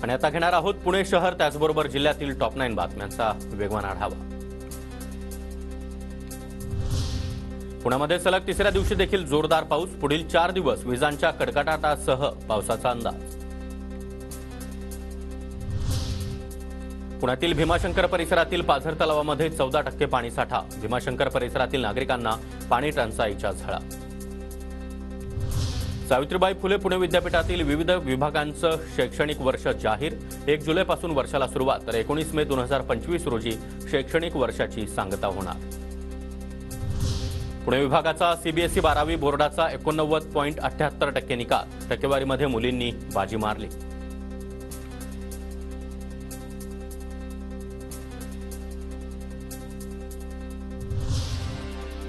आणि आता घेणार आहोत पुणे शहर त्याचबरोबर जिल्ह्यातील टॉप 9 बातम्यांचा वेगवान आढावा। पुण्यामध्ये सलग तिसऱ्या दिवशी देखील जोरदार पाऊस। पुढील 4 दिवस विजांच्या कडकडाटासह पावसाचा अंदाज। पुण्यातील भीमाशंकर परिसरातील पाझर तलावामध्ये 14% पाणीसाठा। भीमाशंकर परिसरातील नागरिकांना पाणी टंचाईच्या झळा। सावित्रीबाई फुले पुणे विद्यापीठातील विविध विभागांचं शैक्षणिक वर्ष जाहीर। 1 जुलैपासून वर्षाला सुरुवात, तर 19 मे 2025 रोजी शैक्षणिक वर्षाची सांगता होणार। पुणे विभागाचा सीबीएसई 12वी बोर्डाचा 89.78% निकाल। टक्केवारीमध्ये मुलींनी बाजी मारली।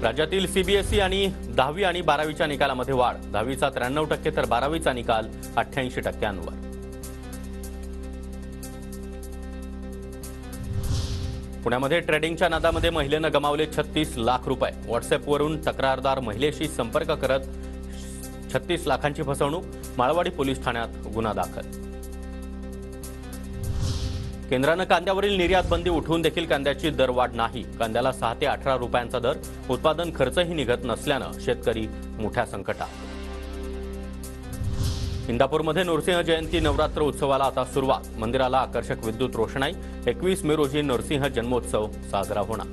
राज्यातील सीबीएसई आणि 10वी आणि 12वीच्या निकालामध्ये वाढ। 10वीचा 93% तर 12वीचा निकाल 88%. पुण्यामध्ये ट्रेडिंगच्या नादामध्ये महिलेनं गमावले 36 लाख रुपये। व्हॉट्सअॅपवरून तक्रारदार महिलेशी संपर्क करत 36 लाखांची फसवणूक। माळवाडी पोलीस ठाण्यात गुन्हा दाखल। केंद्रानं कांद्यावरील निर्यात बंदी उठवून देखील कांद्याची दरवाढ नाही। कांद्याला 6 ते 18 रुपयांचा दर। उत्पादन खर्चही निघत नसल्यानं शेतकरी मोठ्या संकटात। इंदापूरमध्ये नरसिंह जयंती नवरात्र उत्सवाला आता सुरुवात। मंदिराला आकर्षक विद्युत रोषणाई। 21 मे रोजी नरसिंह जन्मोत्सव साजरा होणार।